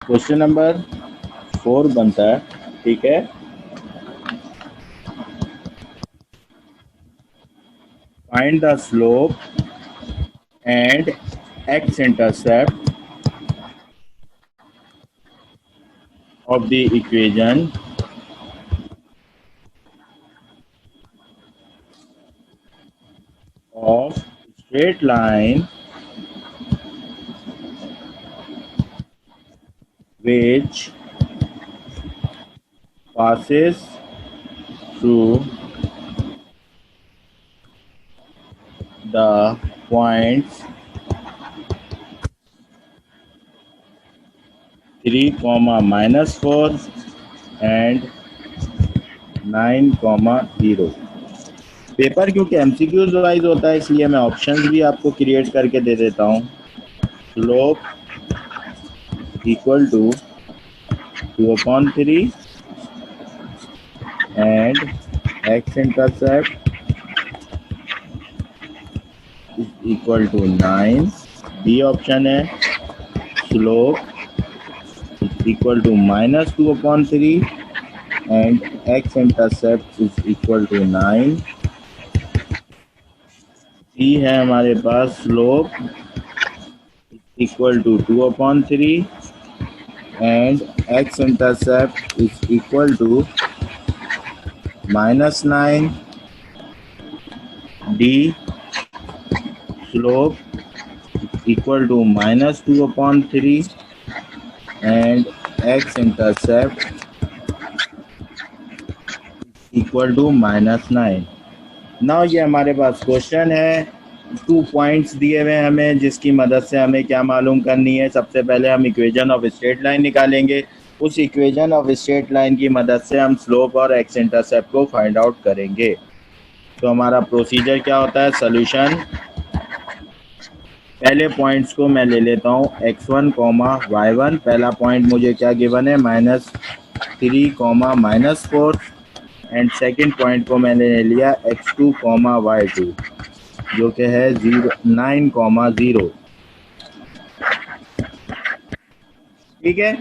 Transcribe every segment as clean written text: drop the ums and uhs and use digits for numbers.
Question number 4 बनता है, ठीक है। Find the slope and x intercept of the equation of straight line which passes through the points 3, -4 and 9, 0। Paper क्योंकि MCQs wise होता है इसलिए मैं ऑप्शंस भी आपको क्रिएट करके दे देता हूँ। Slope equal to 2/3 and x intercept equal to 9। B option है slope equal to -2/3 and x intercept is equal to 9। C है हमारे पास slope equal to 2/3 and x intercept is equal to -9। D slope equal to -2/3 and x intercept equal to -9। Now ये हमारे पास question है, 2 points दिए हुए हैं हमें, जिसकी मदद से हमें क्या मालूम करनी है। सबसे पहले हम इक्वेशन ऑफ स्ट्रेट लाइन निकालेंगे। उस इक्वेशन ऑफ स्ट्रेट लाइन की मदद से हम स्लोप और एक्स इंटरसेप्ट को फाइंड आउट करेंगे। तो हमारा प्रोसीजर क्या होता है, सोल्यूशन। पहले पॉइंट्स को मैं ले लेता हूँ x1, y1। पहला पॉइंट मुझे क्या गिवन है, -3, -4 एंड सेकंड पॉइंट को मैंने ले लिया x2, y2 जो कि है 9, 0। ठीक है,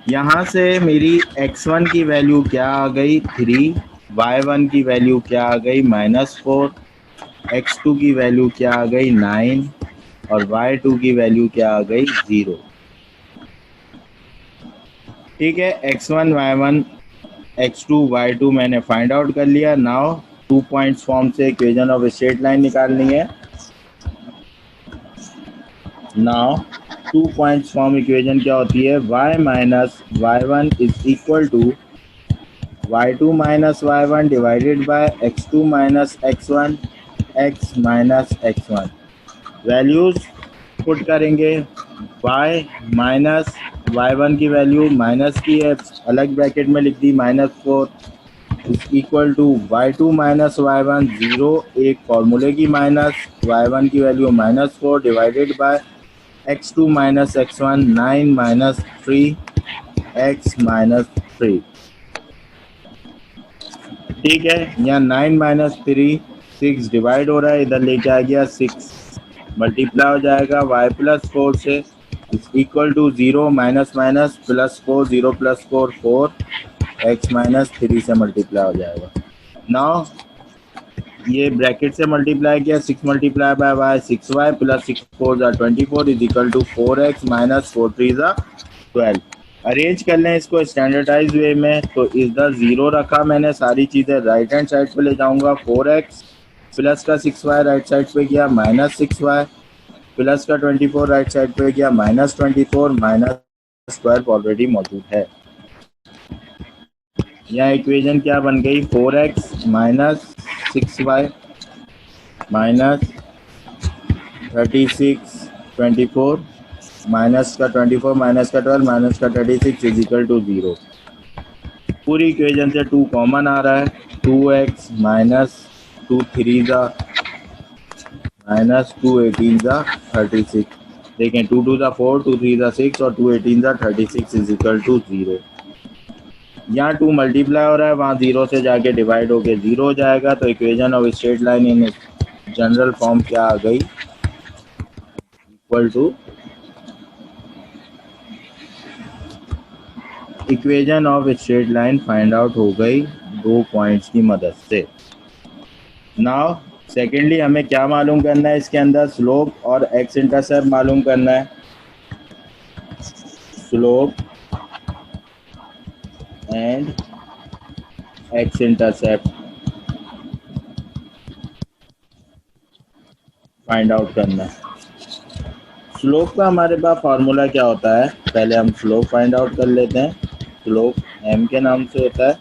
यहाँ से मेरी x1 की वैल्यू क्या आ गई 3, y1 की वैल्यू क्या आ गई -4, x2 की वैल्यू क्या आ गई 9 और y2 की वैल्यू क्या आ गई 0। ठीक है, x1, y1, x2, y2 मैंने फाइंड आउट कर लिया। नाउ 2 पॉइंट्स फॉर्म से इक्वेशन ऑफ स्ट्रेट लाइन निकालनी है। नाउ 2 पॉइंट्स फॉर्म इक्वेशन क्या होती है, y minus y1 is equal to y2 minus y1 divided by x2 minus x1 x minus x1। Values put करेंगे, y minus y1 की value minus की है, अलग ब्रैकेट में लिख दी -4 is equal to y2 minus y1 0, एक फॉर्मूले की माइनस y1 की value -4 divided by x2 minus x1 9 minus 3 x minus 3। ठीक है, यहाँ 9 माइनस 3 6 डिवाइड हो रहा है, इधर लेके आ गया 6 मल्टीप्लाई हो जाएगा y प्लस 4 से is equal to 0 minus minus plus 4 0 plus 4 4 x minus 3 से मल्टीप्लाई हो जाएगा। नाउ ये ब्रैकेट से मल्टीप्लाई किया 6 multiply by y 6y plus 6 4 24 is equal to 4x minus 4 3 12। Arrange कर लें इसको स्टैंडर्डाइज वे में, तो इधर 0 रखा मैंने, सारी चीज़ें राइट हैंड साइड पे ले जाऊंगा। 4x प्लस का 6y राइट साइड पे गया -6y प्लस का 24 राइट साइड पे गया -24 -12 ऑलरेडी मौजूद है। यहाँ इक्वेशन क्या बन गई, 4x minus 6y minus 36 24 minus का 24 माइनस का 12 माइनस का 36 इज इक्वल टू 0। पूरी इक्वेशन से 2 कॉमन आ रहा है, 2x माइनस 2 3 ज़ा माइनस 2 18 ज़ा 36। देखें 2 2 ज़ा 4 2 3 ज़ा 6 और 2 18 ज़ा 36 इज इक्वल टू 0। यहाँ 2 मल्टीप्लाई हो रहा है, वहाँ 0 से जाके डिवाइड होके 0 हो जाएगा। तो equation of straight line in general form क्या आ गई, equal to equation of straight line find out हो गई 2 पॉइंट्स की मदद से। नाउ सेकेंडली हमें क्या मालूम करना है, इसके अंदर स्लोप और एक्स इंटरसेप्ट मालूम करना है। Slope and x intercept find out करना है। स्लोप का हमारे पास फार्मूला क्या होता है, पहले हम स्लोप फाइंड आउट कर लेते हैं। स्लोप m के नाम से होता है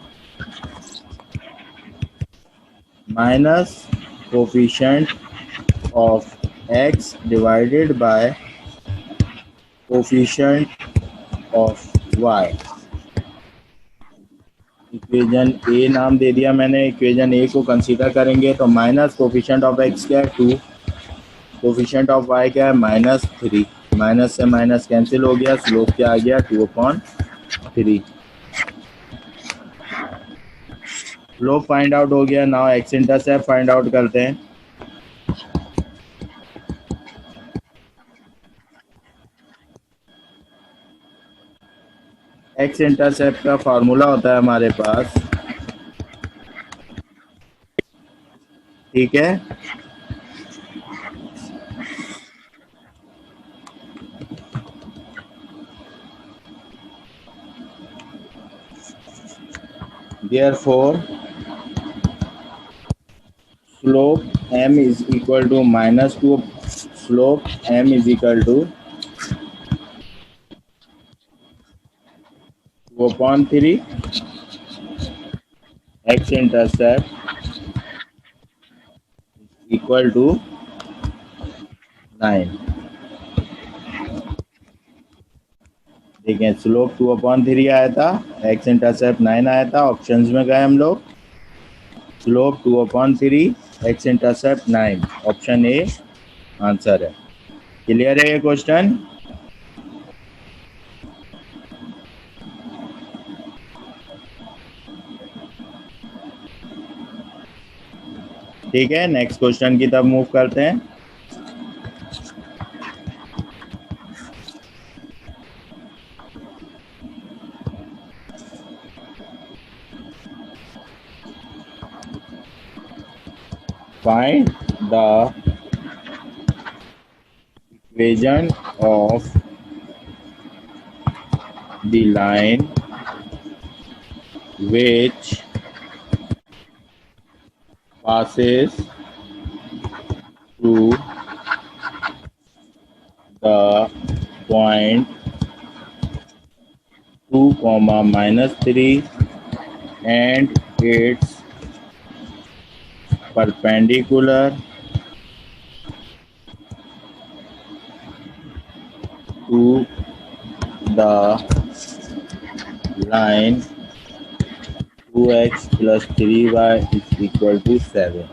minus coefficient of x divided by coefficient of y। Equation A नाम दे दिया मैंने, इक्वेशन ए को कंसीडर करेंगे तो माइनस कोफिशिएंट ऑफ x क्या है 2, कोफिशिएंट ऑफ y क्या है -3, माइनस से माइनस कैंसिल हो गया, स्लोप क्या आ गया 2/3। स्लोप फाइंड आउट हो गया। Now x intercept find out करते हैं। एक्स इंटरसेप्ट का फार्मूला होता है हमारे पास, ठीक है, therefore slope m is equal to -2, slope m is equal to 2/3 x intercept equal to 9। देखें स्लोप 2/3 आया था, एक्स इंटरसेप्ट 9 आया था, ऑप्शंस में गए हम लोग, slope 2/3 x intercept 9, option A answer है। क्लियर है ये क्वेश्चन? ठीक है, नेक्स्ट क्वेश्चन की तरफ मूव करते हैं। Find the equation of the line which passes through the point 2, -3 and its perpendicular to the line 2x plus 3y is equal to 7।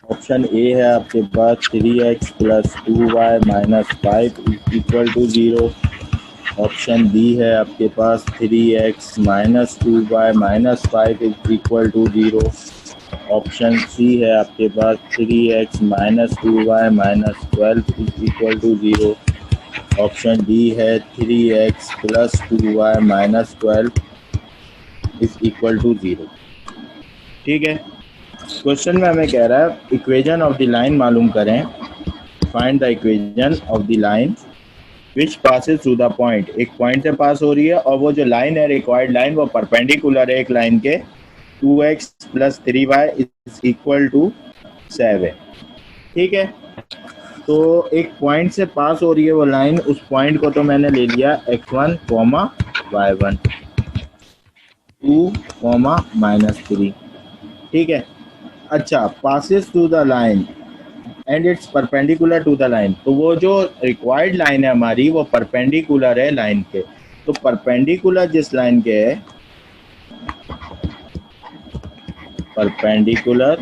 Option A है आपके पास 3x plus 2y minus 5 is equal to 0। Option B है आपके पास 3x minus 2y minus 5 is equal to 0। Option C है आपके पास 3x minus 2y minus 12 is equal to 0। Option D है 3x plus 2y minus 12 is equal to 0। ठीक है, question में हमें कह रहा है इक्वेशन ऑफ द लाइन मालूम करें। Find the equation of the line which passes through the point, एक पॉइंट से पास हो रही है और वो जो लाइन है रिक्वायर्ड लाइन वो परपेंडिकुलर है एक लाइन के 2x plus 3y is equal to 7। ठीक है, तो एक पॉइंट से पास हो रही है वो लाइन, उस पॉइंट को तो मैंने ले लिया x1, y1, 2, -3। ठीक है, अच्छा, passes to the line and it's perpendicular to the line, तो वो जो रिक्वायर्ड लाइन है हमारी वो परपेंडिकुलर है लाइन के, तो परपेंडिकुलर जिस लाइन के है, perpendicular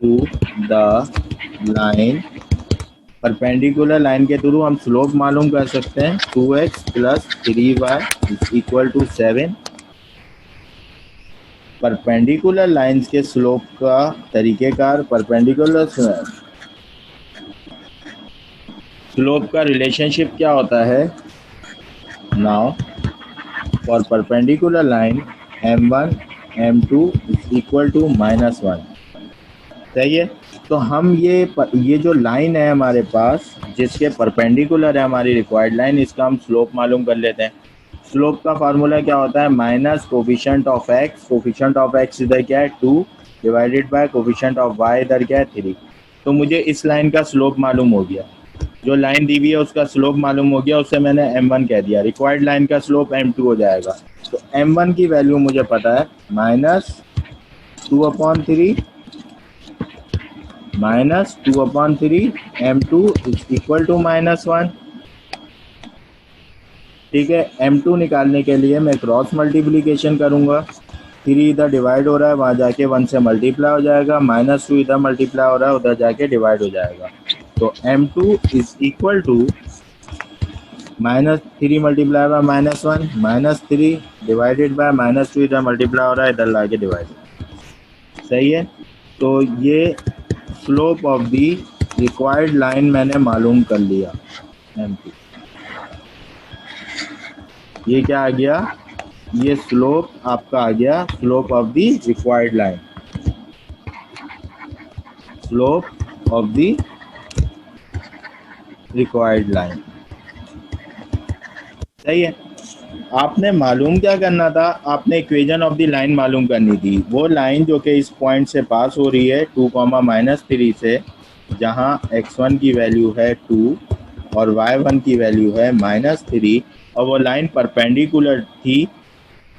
to the line, perpendicular line के थ्रू हम स्लोप मालूम कर सकते हैं 2x plus 3y is equal to 7। Perpendicular lines के स्लोप का तरीकेकार, परपेंडिकुलर स्लोप का रिलेशनशिप क्या होता है? Now for perpendicular line m1 m2 is equal to -1। सही है। तो हम ये जो लाइन है हमारे पास जिसके परपेंडिकुलर है हमारी रिक्वायर्ड लाइन, इसका हम स्लोप मालूम कर लेते हैं। स्लोप का फार्मूला क्या होता है? Minus coefficient of x, coefficient of x इधर क्या है 2 divided by coefficient of y इधर क्या है 3। तो मुझे इस लाइन का स्लोप मालूम हो गया, जो लाइन दी हुई है उसका स्लोप मालूम हो गया, उससे मैंने m1 कह दिया। रिक्वायर्ड लाइन का स्लोप m2 हो जाएगा। तो m1 की वैल्यू मुझे पता है -2/3 -2/3 m2 इज इक्वल टू -1। ठीक है। m2 निकालने के लिए मैं क्रॉस मल्टीप्लिकेशन करूंगा। 3 इधर डिवाइड हो रहा है, वहाँ जाके 1 से मल्टीप्लाई हो जाएगा, -2 इधर मल्टीप्लाई हो रहा है, उधर जाके डिवाइड हो जाएगा। तो m2 is equal to -3 multiply by -1 -3 divided by -2 इधर मल्टीप्लाई हो रहा है, इधर ला के डिवाइड। सही है। तो ये slope of the required line मैंने मालूम कर लिया m2। ये क्या आ गया? ये स्लोप आपका आ गया, slope of the required line, slope of the required line. सही है। आपने मालूम क्या करना था? आपने इक्वेशन ऑफ द लाइन मालूम करनी थी। वो लाइन जो कि इस पॉइंट से पास हो रही है 2, -3 से, जहां x1 की वैल्यू है 2 और y1 की वैल्यू है -3, और वो लाइन परपेंडिकुलर थी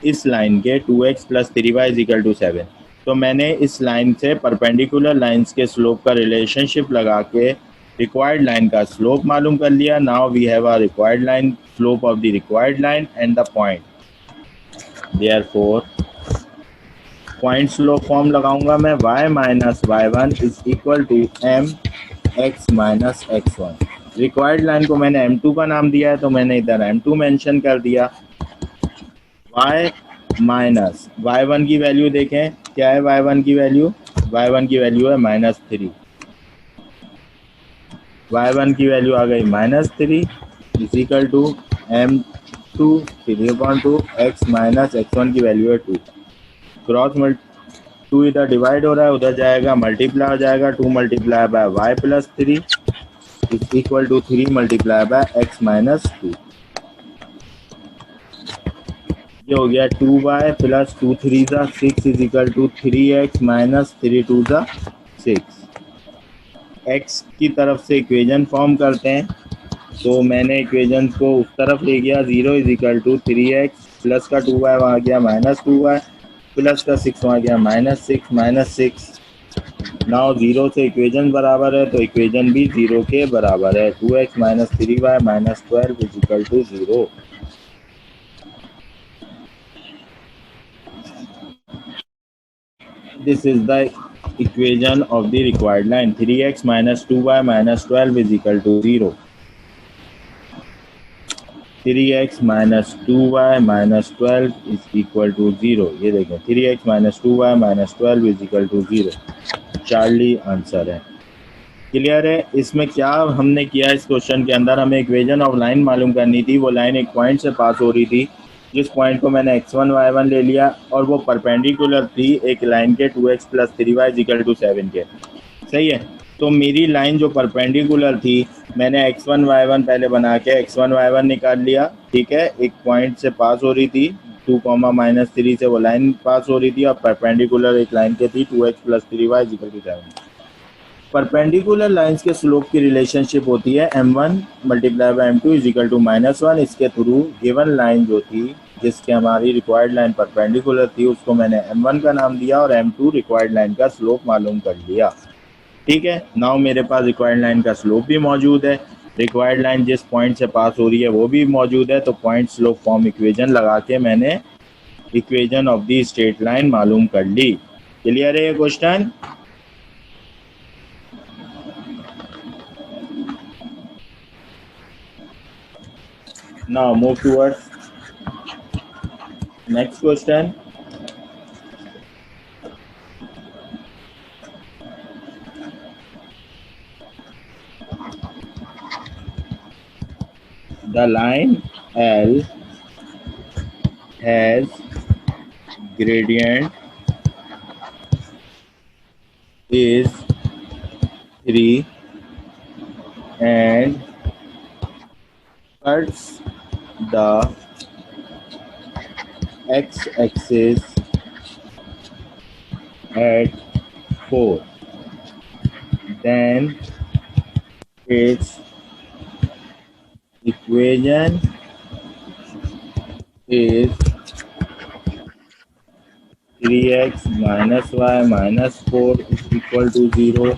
इस लाइन के 2x + 3y = 7। तो मैंने इस लाइन से परपेंडिकुलर लाइंस के स्लोप का रिलेशनशिप लगा के रिक्वायर्ड लाइन का स्लोप मालूम कर लिया। Now we have a required line, slope of the required line and the point. Therefore point slope form लगाऊंगा मैं, y - y1 is equal to mx - x1। Required line को मैंने m2 का नाम दिया है, तो मैंने इधर m2 मेंशन कर दिया। y माइनस y1 की वैल्यू देखें, क्या है y1 की वैल्यू? y1 की वैल्यू है -3। y1 की वैल्यू आ गई -3 is equal to m2 3/2 x - x1 की वैल्यू है 2। क्रॉस 2 इधर डिवाइड हो रहा है, उधर जाएगा मल्टीप्लाई हो जाएगा, 2 multiply by y + 3 is equal to 3 multiply by x - 2। ये हो गया 2y + 2 3 6 is equal to 3x - 3 2 6। x की तरफ से इक्वेशन फॉर्म करते हैं। तो मैंने इक्वेशन को उस तरफ ले गया, 0 is equal to 3x plus का 2y वहाँ गया -2y प्लस का 6 वहाँ गया -6 नाउ 0 से इक्वेशन बराबर है, तो इक्वेशन भी 0 के बराबर है। 2x - 3y - 12 is equal to 0। This is the equation of the required line. 3x - 2y - 12 is equal to 0. 3x - 2y - 12 is equal to 0। ये देखें, 3x - 2y - 12 is equal to 0। Charlie answer है। Clear है? इसमें क्या हमने किया, इस question के अंदर हमें इक्वेशन ऑफ लाइन मालूम करनी थी। वो लाइन एक पॉइंट से पास हो रही थी, जिस पॉइंट को मैंने x1 y1 ले लिया, और वो परपेंडिकुलर थी एक लाइन के 2x + 3y = 7 के। सही है। तो मेरी लाइन जो परपेंडिकुलर थी, मैंने x1 y1 पहले बना के x1 y1 निकाल लिया। ठीक है। एक पॉइंट से पास हो रही थी 2, -3 से वो लाइन पास हो रही थी, और परपेंडिकुलर एक लाइन के थी 2x + 3y = 7। परपेंडिकुलर लाइंस के स्लोप की रिलेशनशिप होती है m1 × m2 = -1। इसके थ्रू गिवन लाइन जो थी, जिसके हमारी रिक्वायर्ड लाइन परपेंडिकुलर थी, उसको मैंने m1 का नाम दिया, और m2 रिक्वायर्ड लाइन का स्लोप मालूम कर लिया। ठीक है। नाउ मेरे पास रिक्वायर्ड लाइन का स्लोप भी मौजूद है, रिक्वायर्ड लाइन जिस पॉइंट से पास हो रही है वो भी मौजूद है। तो पॉइंट स्लोप फॉर्म इक्वेशन लगा के मैंने equation of the straight line मालूम कर ली। क्लियर है ये question? Now move towards next question. the line L has gradient is 3 and cuts the x-axis at 4, then its equation is 3x minus y minus 4 is equal to 0,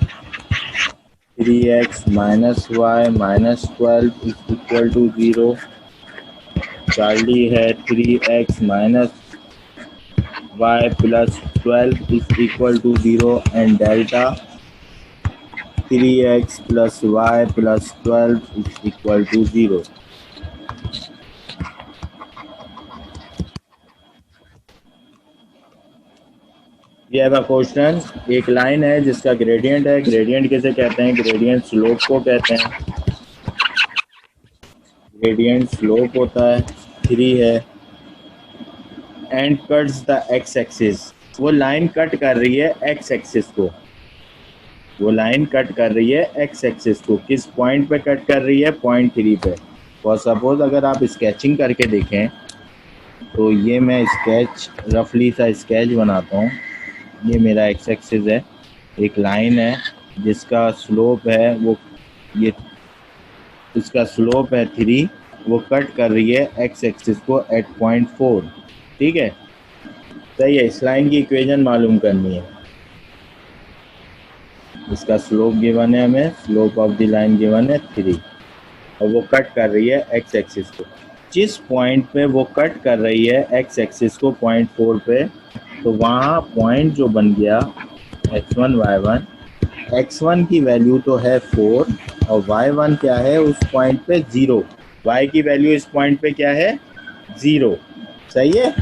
3x minus y minus 12 is equal to 0, Charlie है 3x minus y plus 12 is equal to 0 and delta 3x plus y plus 12 is equal to 0. ये है question, एक line है जिसका gradient है, gradient किसे कहते हैं, ग्रेडियंट स्लोप को कहते हैं, ग्रेडियंट स्लोप होता है 3 है and cuts the x axis, वो लाइन कट कर रही है एक्स एक्सिस को, वो लाइन कट कर रही है एक्स एक्सिस को, किस पॉइंट पे कट कर रही है, पॉइंट 3 पे। और सपोज अगर आप स्केचिंग करके देखें तो ये मैं स्केच रफली सा स्केच बनाता हूँ, ये मेरा एक्स एक्सिस है, एक लाइन है जिसका स्लोप है वो ये, इसका स्लोप है 3, वो कट कर रही है एक्स एक्सिस को एट पॉइंट 4, ठीक है, सही है। इस लाइन की इक्वेशन मालूम करनी है, इसका स्लोप गिवन है हमें, slope of the line given है 3 और वो कट कर रही है एक्स एक्सिस को, जिस पॉइंट पे वो कट कर रही है एक्स एक्सिस को पॉइंट 4 पे, तो वहाँ पॉइंट जो बन गया x1 y1, x1 की वैल्यू तो है 4 और y1 क्या है उस पॉइंट पे 0, y की वैल्यू इस पॉइंट पे क्या है 0, सही है,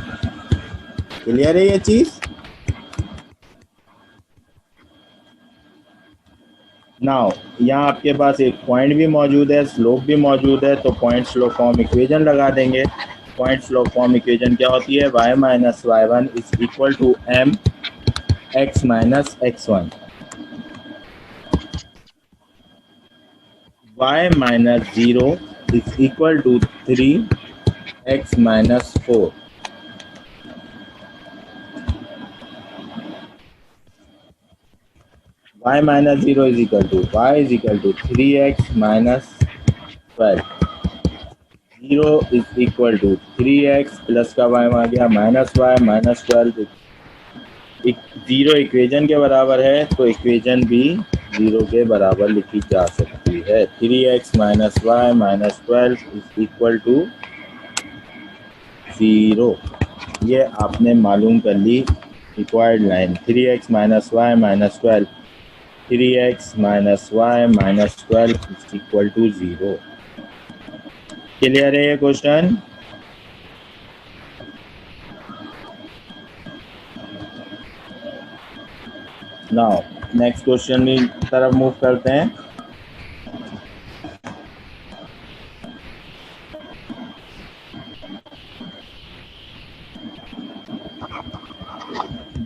क्लियर है ये चीज। नाउ यहाँ आपके पास एक पॉइंट भी मौजूद है, स्लोप भी मौजूद है, तो पॉइंट स्लोप फॉर्म इक्वेशन लगा देंगे। पॉइंट स्लोप फॉर्म इक्वेशन क्या होती है, y minus y1 is equal to m x minus x1, y minus 0 is equal to 3x minus 4, y minus 0 is equal to y is equal to 3x minus 12, 0 is equal to 3x plus का y आ गया minus y minus 12, 0 equation के बराबर है तो equation भी 0 के बराबर लिखी जा सकती है। 3x minus y minus 12 is equal to 0, ये आपने मालूम कर ली required line. 3x minus y minus 12, 3x minus y minus 12 is equal to 0। Clear है ये क्वेश्चन? नाउ नेक्स्ट क्वेश्चन की तरफ मूव करते हैं।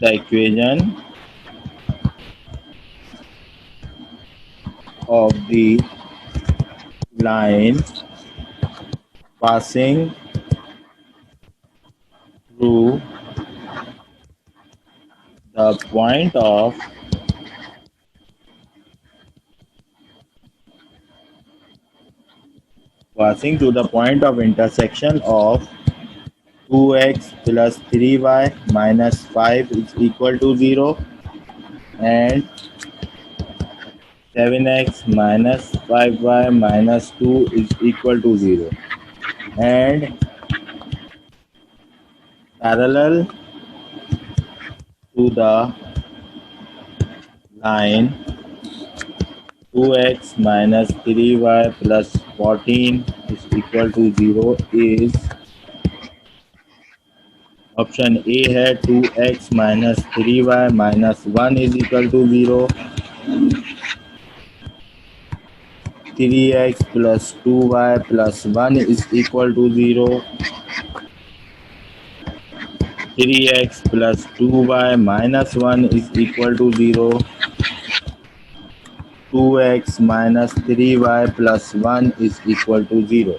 The equation of the line passing through the point of intersection of 2x plus 3y minus 5 is equal to 0 and 7x minus 5y minus 2 is equal to 0 and parallel to the line 2x minus 3y plus 14 is equal to 0 is option A है 2x minus 3y minus 1 is equal to 0, 3x plus 2y plus 1 is equal to 0. 3x plus 2y minus 1 is equal to 0. 2x minus 3y plus 1 is equal to 0.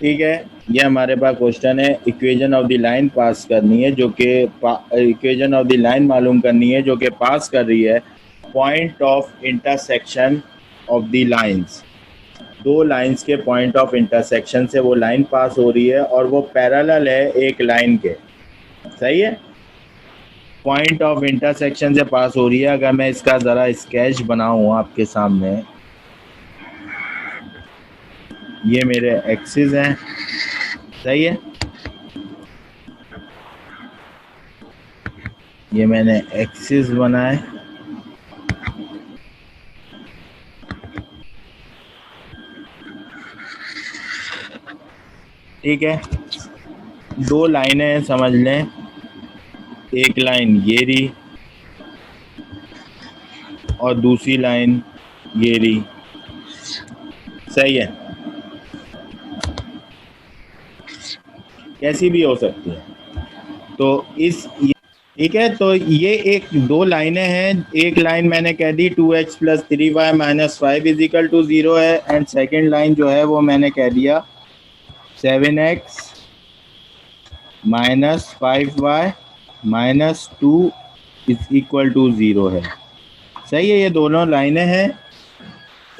ठीक है, ये हमारे पास question है। Equation of the line पास करनी है, जो कि equation of the line मालूम करनी है जो कि पास कर रही है point of intersection of the lines. दो लाइंस के पॉइंट ऑफ इंटरसेक्शन से वो लाइन पास हो रही है और वो पैरेलल है एक लाइन के। सही है, पॉइंट ऑफ इंटरसेक्शन से पास हो रही है। अगर मैं इसका ज़रा स्केच बनाऊँ आपके सामने, ये मेरे एक्सिस हैं। सही है, ये मैंने एक्सिस बनाए। ठीक है, दो लाइनें हैं समझ लें। एक लाइन ये रही और दूसरी लाइन ये रही। सही है, कैसी भी हो सकती है। तो ठीक है, तो ये एक दो लाइनें हैं। एक लाइन मैंने कह दी 2x plus 3y minus 5 is equal to 0 है, एंड सेकेंड लाइन जो है वो मैंने कह दिया 7x minus 5y minus 2 is equal to 0 है। सही है, ये दोनों लाइनें हैं।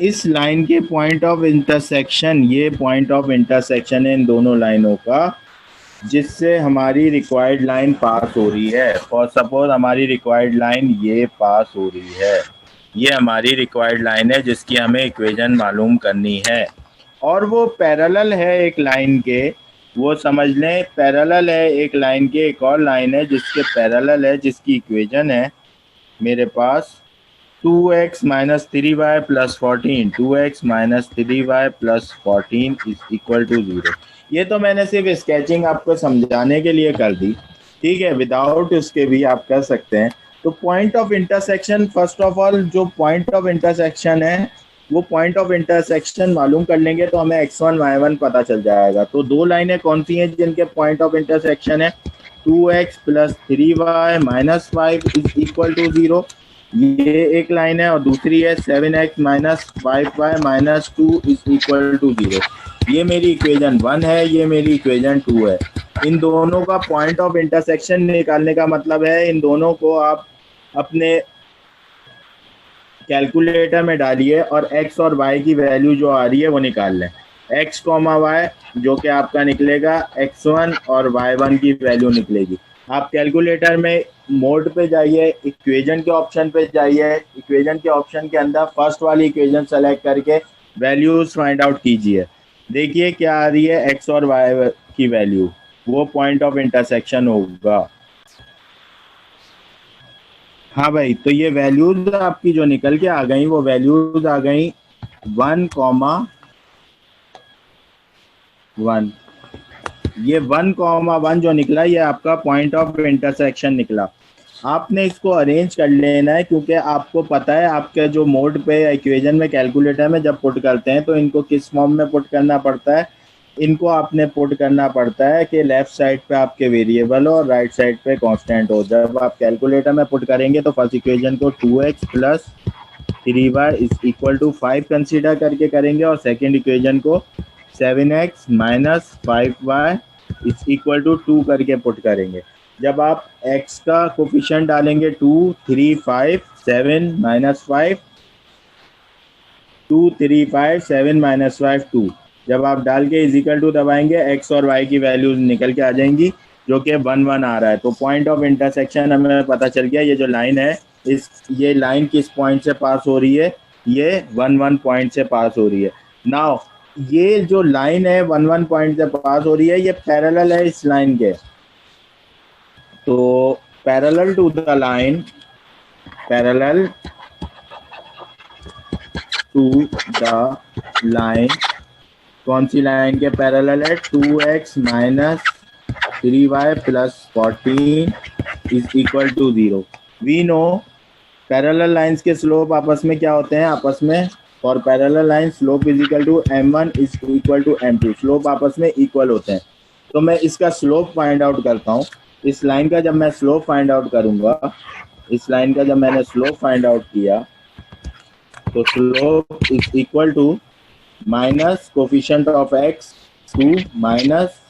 इस लाइन के पॉइंट ऑफ इंटरसेक्शन, ये पॉइंट ऑफ इंटरसेक्शन है इन दोनों लाइनों का, जिससे हमारी रिक्वायर्ड लाइन पास हो रही है। फॉर सपोज हमारी रिक्वायर्ड लाइन ये पास हो रही है, ये हमारी रिक्वायर्ड लाइन है जिसकी हमें इक्वेशन मालूम करनी है, और वो पैरेलल है एक लाइन के। वो समझ लें पैरेलल है एक लाइन के, एक और लाइन है जिसके पैरेलल है, जिसकी इक्वेशन है मेरे पास 2x minus 3y plus 14, 2x minus 3y plus 14 is equal to 0। ये तो मैंने सिर्फ स्केचिंग आपको समझाने के लिए कर दी। ठीक है, विदाउट उसके भी आप कर सकते हैं। तो point of intersection, first of all जो पॉइंट ऑफ इंटरसेक्शन है वो पॉइंट ऑफ इंटरसेक्शन मालूम कर लेंगे तो हमें x1 y1 पता चल जाएगा। तो दो लाइनें कौन सी हैं जिनके पॉइंट ऑफ इंटरसेक्शन है 2x plus 3y minus 5 is equal to 0, ये एक लाइन है, और दूसरी है 7x minus 5y minus 2 is equal to 0। ये मेरी इक्वेशन 1 है, ये मेरी इक्वेशन 2 है। इन दोनों का पॉइंट ऑफ इंटरसेक्शन निकालने का मतलब है इन दोनों को आप अपने कैलकुलेटर में डालिए और x और y की वैल्यू जो आ रही है वो निकाल लें। x कॉमा y जो कि आपका निकलेगा x1 और y1 की वैल्यू निकलेगी। आप कैलकुलेटर में मोड पे जाइए, इक्वेशन के ऑप्शन पे जाइए, इक्वेशन के ऑप्शन के अंदर फर्स्ट वाली इक्वेशन सेलेक्ट करके वैल्यूज फाइंड आउट कीजिए। देखिए क्या आ रही है x और y की वैल्यू, वो पॉइंट ऑफ इंटरसेक्शन होगा। हाँ भाई, तो ये वैल्यूज आपकी जो निकल के आ गई वो वैल्यूज आ गई 1,1। ये 1,1 जो निकला ये आपका पॉइंट ऑफ इंटरसेक्शन निकला। आपने इसको अरेंज कर लेना है, क्योंकि आपको पता है आपके जो मोड पे या इक्वेशन में कैलकुलेटर में जब पुट करते हैं तो इनको किस फॉर्म में पुट करना पड़ता है। इनको आपने पुट करना पड़ता है कि लेफ्ट साइड पे आपके वेरिएबल हो और राइट साइड पे कांस्टेंट हो। जब आप कैलकुलेटर में पुट करेंगे तो फर्स्ट इक्वेशन को 2x plus 3y is equal to 5 consider करके करेंगे, और सेकेंड इक्वेशन को 7x minus 5y is equal to 2 करके पुट करेंगे। जब आप x का कोफिशिएंट डालेंगे 2, 3, 5, 7 माइनस 5, 2, 3, 5, 7 माइनस 5, 2, जब आप डाल के इज इक्वल टू दबाएंगे x और y की वैल्यूज निकल के आ जाएंगी, जो कि 1,1 आ रहा है। तो पॉइंट ऑफ इंटरसेक्शन हमें पता चल गया। ये जो लाइन है ये लाइन किस पॉइंट से पास हो रही है, ये 1,1 पॉइंट से पास हो रही है। नाउ ये जो लाइन है 1,1 पॉइंट से पास हो रही है, ये पैरेलल है इस लाइन के। तो parallel to the line, parallel to the line, कौन सी लाइन के पैरेलल है 2x minus 3y plus 14 is equal to 0. We know parallel lines के स्लोप आपस में क्या होते हैं, आपस में for parallel line slope is equal to m1 is equal to m2, slope आपस में इक्वल होते हैं. तो मैं इसका स्लोप फाइंड आउट करता हूँ. इस लाइन का जब मैं स्लोप फाइंड आउट करूंगा, इस लाइन का जब मैंने स्लोप फाइंड आउट किया तो slope is equal to minus coefficient of x to minus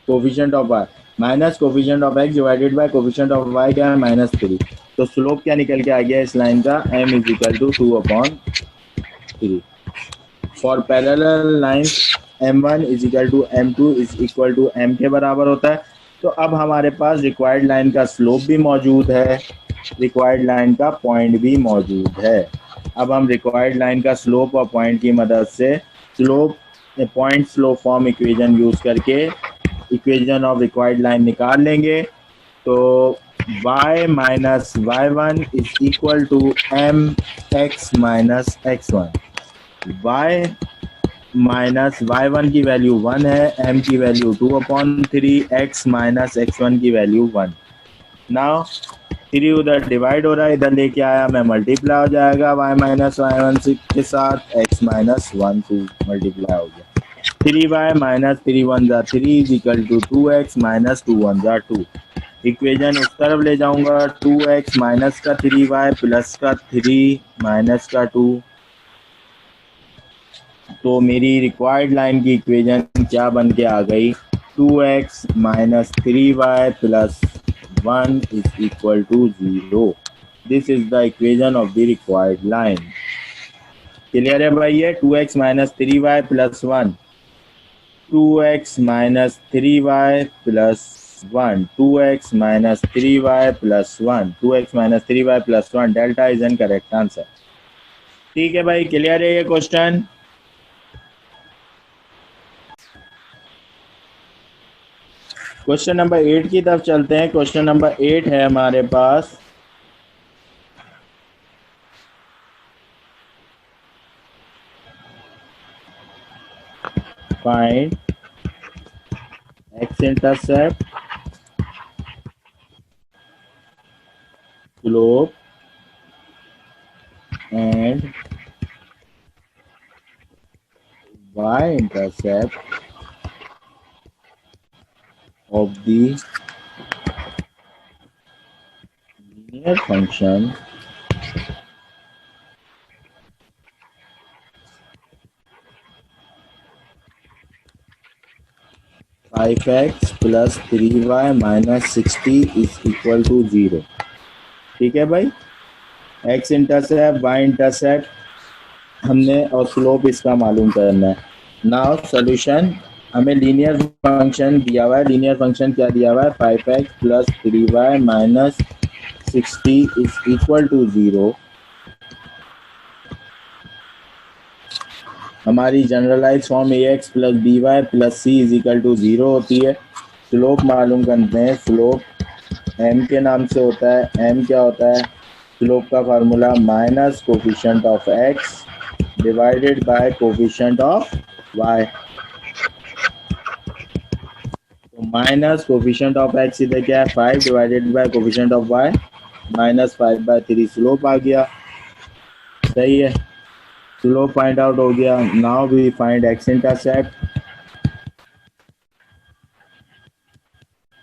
coefficient of y, minus coefficient of x divided by coefficient of y क्या है -3. तो स्लोप क्या निकल के आ गया इस लाइन का, m is equal to 2/3. For parallel line m1 is equal to m2 is equal to m के बराबर होता है. तो अब हमारे पास रिक्वायर्ड लाइन का स्लोप भी मौजूद है, रिक्वायर्ड लाइन का पॉइंट भी मौजूद है. अब हम रिक्वायर्ड लाइन का स्लोप और पॉइंट की मदद से slope point slope form equation use करके इक्वेशन ऑफ रिक्वायर्ड लाइन निकाल लेंगे. तो y minus y1 is equal to mx minus x1. y minus y1 की वैल्यू 1 है, m की वैल्यू 2/3, x माइनस x1 की वैल्यू 1. नाउ 3 उधर डिवाइड हो रहा है, इधर लेके आया मैं मल्टीप्लाई हो जाएगा y माइनस y1 के साथ, x माइनस 1 2 मल्टीप्लाई हो गया. 3y माइनस 3 1 जा 3 is equal to 2x minus 2 1 जा 2. इक्वेशन उस तरफ ले जाऊंगा, 2x माइनस का 3y प्लस का 3 माइनस का 2. तो मेरी रिक्वायर्ड लाइन की इक्वेशन क्या बन के आ गई, 2x minus 3y plus 1 is equal to 0. This is the equation of the required line. Clear है भाई? ये 2x minus 3y plus 1, 2x minus 3y plus 1, 2x minus 3y plus 1, 2x minus 3y plus 1. Delta is an correct answer. ठीक है भाई, clear है ये question? Question number 8 की तरफ चलते हैं. क्वेश्चन नंबर 8 है हमारे पास, find x intercept, slope and y intercept of the linear function five x plus 3y minus 60 is equal to 0. ठीक है भाई, x इंटरसेप्ट, y इंटरसेप्ट हमने और स्लोप इसका मालूम करना है. नाउ सॉल्यूशन, हमें लीनियर फंक्शन दिया हुआ है. लीनियर फंक्शन क्या दिया हुआ है, 5x plus 3y minus 60 is equal to 0. हमारी generalize form ax plus by plus c is equal to 0 होती है. स्लोप मालूम करते हैं. स्लोप m के नाम से होता है. m क्या होता है, स्लोप का formula minus coefficient of x divided by coefficient of y. तो माइनस कोफिशिएंट ऑफ x इधर क्या है, 5 divided by coefficient of y minus 5/3. Slope आ गया. सही है, स्लोप फाइंड आउट हो गया. Now we find x intercept.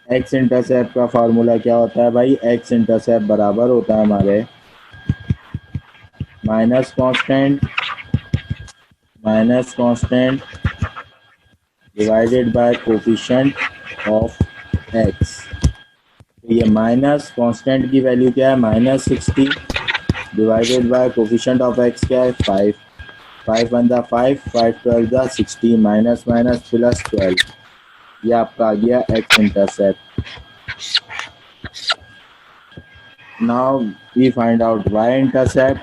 x intercept का फार्मूला क्या होता है भाई, x इंटरसेप्ट बराबर होता है हमारे minus constant divided by coefficient of x. ये माइनस कांस्टेंट की वैल्यू क्या है, minus 60 divided by coefficient of x क्या है, 5. 5 1 5, 5 12 60, माइनस माइनस प्लस 12. ये आपका आ गया x intercept. Now we find out y intercept.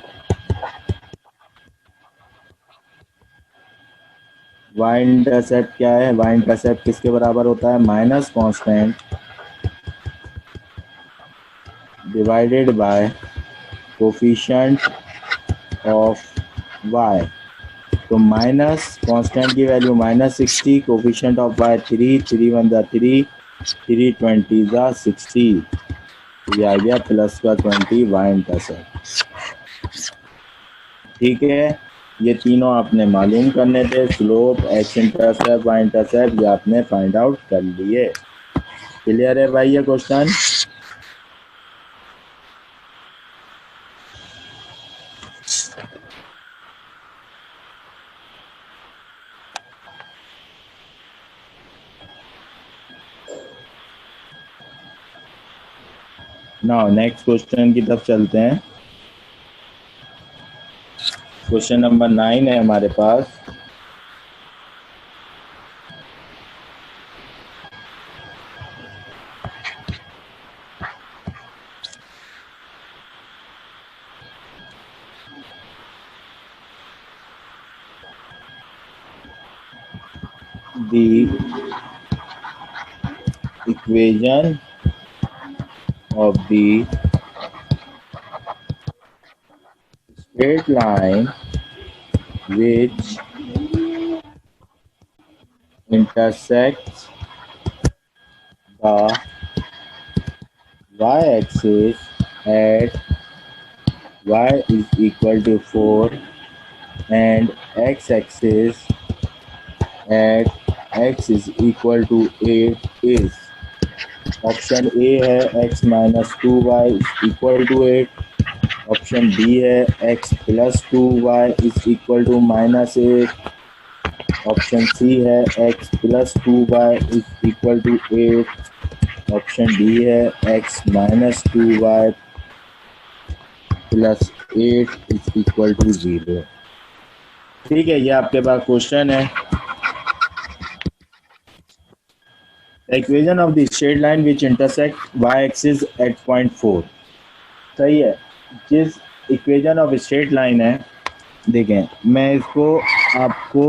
y intercept क्या है, y इंटरसेप्ट किसके बराबर होता है, minus constant divided by coefficient of y. तो माइनस कांस्टेंट की वैल्यू -60, कोफिशिएंट ऑफ y 3, 3 1 जा 3, 3 20 जा 60, ये आ गया प्लस का 20 y इंटरसेप्ट। ठीक है, ये तीनों आपने मालूम करने थे, slope, x intercept, y intercept, ये आपने फाइंड आउट कर लिए। क्लियर है भाई ये क्वेश्चन? नाउ नेक्स्ट क्वेश्चन की तरफ चलते हैं। क्वेश्चन नंबर 9 है हमारे पास। The equation of the straight line which intersects the y-axis at y is equal to 4 and x-axis at x is equal to 8 is option A है x minus 2y is equal to 8, option B है x plus 2y is equal to -8, option C है x plus 2y is equal to 8, option D है x minus 2y plus 8 is equal to 0। ठीक है, ये आपके पास question है। The equation of the straight line which intersect y-axis at point 4। सही है, जिस इक्वेशन ऑफ स्ट्रेट लाइन है, देखें मैं इसको आपको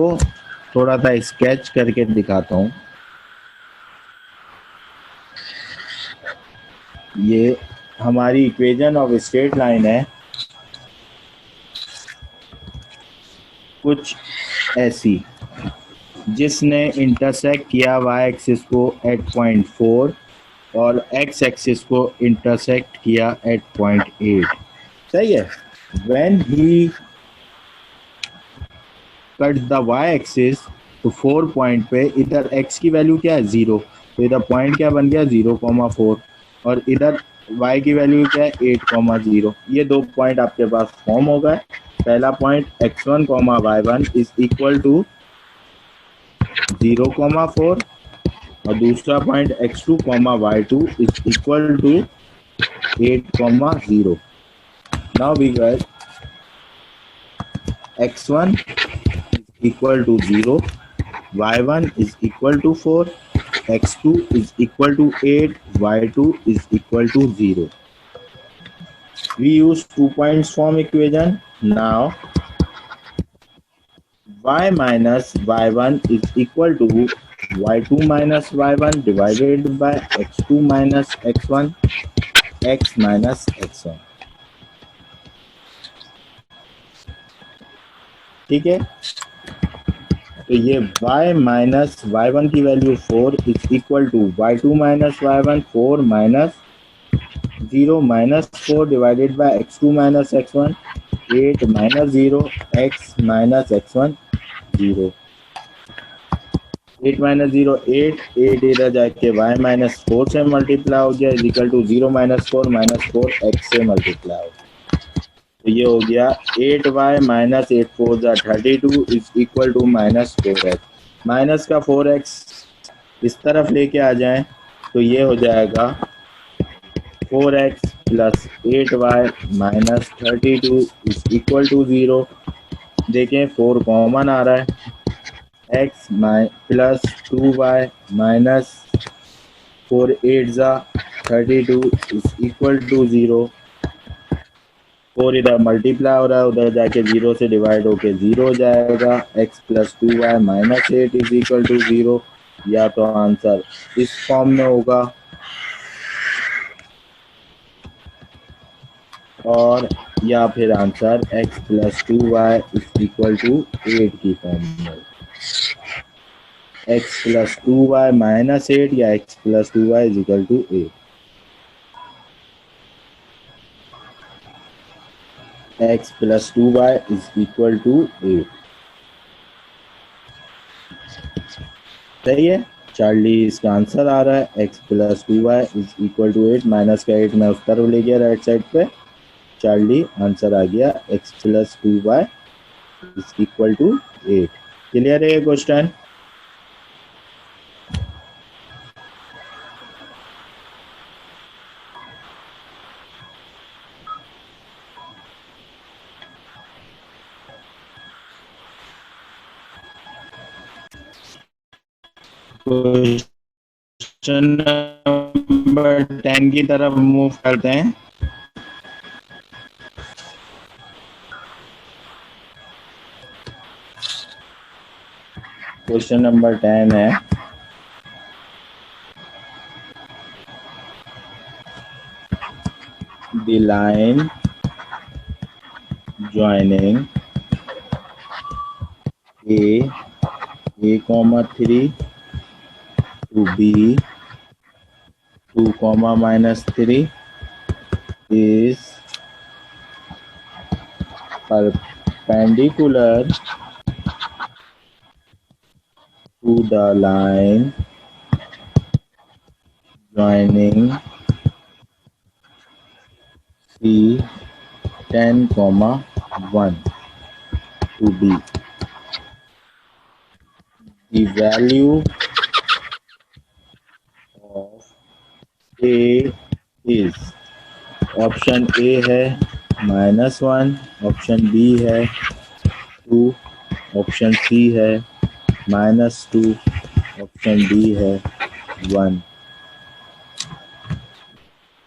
थोड़ा सा स्केच करके दिखाता हूँ। ये हमारी इक्वेशन ऑफ स्ट्रेट लाइन है कुछ ऐसी, जिसने इंटरसेक्ट किया y एक्सिस को एट पॉइंट 4 और x एक्सिस को इंटरसेक्ट किया एट पॉइंट 8। सही है, when he cut the y axis तो 4 पॉइंट पे इधर x की वैल्यू क्या है 0, तो इधर पॉइंट क्या बन गया 0,4 और इधर y की वैल्यू क्या है 8,0। ये दो पॉइंट आपके पास फॉर्म हो गए। पहला point x1, y1 is equal to 0,4 और दूसरा point x2, y2 is equal to 8,0। Now we get x1 is equal to 0, y1 is equal to 4, x2 is equal to 8, y2 is equal to 0. We use 2 points form equation. Now y minus y1 is equal to y2 minus y1 divided by x2 minus x1, x minus x1। ठीक है, तो ये y minus y1 की value 4 is equal to y2 minus y1 4 minus 0 minus 4 divided by x2 minus x1 8 minus 0 x minus x1 0। 8 minus 0 8 इधर जाके y minus 4 से multiply हो गया is equal to 0 minus 4 x से मल्टीप्लाई हो गया। तो ये हो गया 8y माइनस 8 4 जा 32 is equal to -4x। Minus का 4x इस तरफ लेके आ जाएं तो ये हो जाएगा 4x plus 8y minus 32 is equal to 0। देखें 4 कॉमन आ रहा है, x प्लस 2y माइनस 4 8 जा 32 इज इक्वल टू 0। 4 इधर मल्टीप्लाई हो रहा है, उधर जाके 0 से डिवाइड होके 0 हो जाएगा। x plus 2y minus 8 is equal to 0। या तो आंसर इस फॉर्म में होगा और या फिर answer x plus 2y is equal to 8 की फॉर्म में, x प्लस 2y माइनस 8 या x plus 2y is equal to 8। x plus 2y is equal to 8। सही है, चार्ली इसका आंसर आ रहा है x plus 2y is equal to 8। Minus का 8 मैं उस तरफ ले गया राइट साइड पे, चार्ली आंसर आ गया x plus 2y is equal to 8। Clear है ये क्वेश्चन? क्वेश्चन नंबर 10 की तरफ मूव करते हैं। क्वेश्चन नंबर 10 है, the line joining a comma 3 to b 2 comma minus 3 is perpendicular to the line joining c 10 comma 1 to b. The value of a is, option A है -1, option B है 2, option C है -2, option D है 1।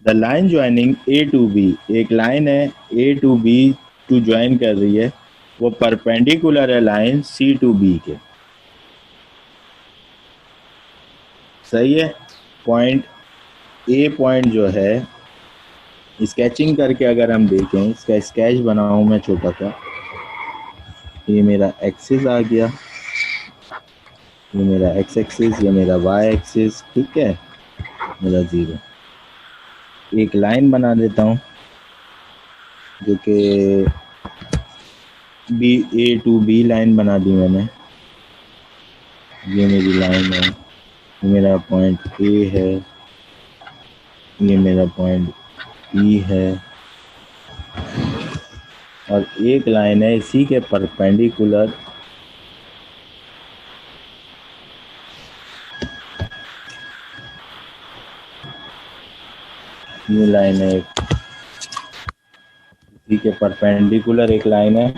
The line joining A to B, एक line है A to B to join कर रही है, वो परपेंडिकुलर है लाइन सी टू बी के। सही है, पॉइंट ए पॉइंट जो है, स्केचिंग करके अगर हम देखें, इसका स्केच बनाऊं मैं छोटा सा, ये मेरा एक्सिस आ गया, ये मेरा एक्स एक्सिस, ये मेरा वाई एक्सिस, ठीक है, मेरा 0। एक लाइन बना देता हूँ जो कि B A to B line बना दी मैंने। ये मेरी लाइन है, ये मेरा पॉइंट ए है, ये मेरा पॉइंट ई है, और एक लाइन है इसी के परपेंडिकुलर ये लाइन है, इसी के परपेंडिकुलर एक लाइन है,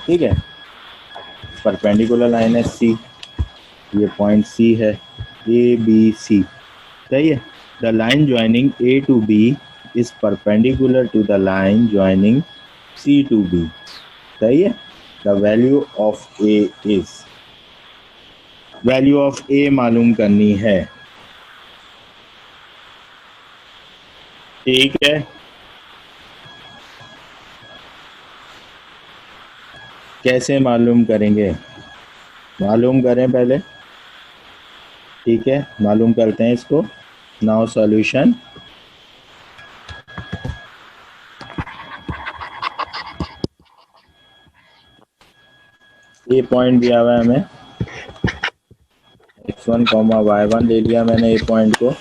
ठीक है, परपेंडिकुलर लाइन है सी, ये पॉइंट सी है, ए बी सी। सही है, the line joining A to B is perpendicular to the line joining C to B. सही है, the value of A is, value of A मालूम करनी है, ठीक है। कैसे मालूम करेंगे, मालूम करें पहले, ठीक है, मालूम करते हैं इसको। नाउ सॉल्यूशन, ए पॉइंट दिया हुआ है हमें, x1 y1 ले लिया मैंने ए पॉइंट को,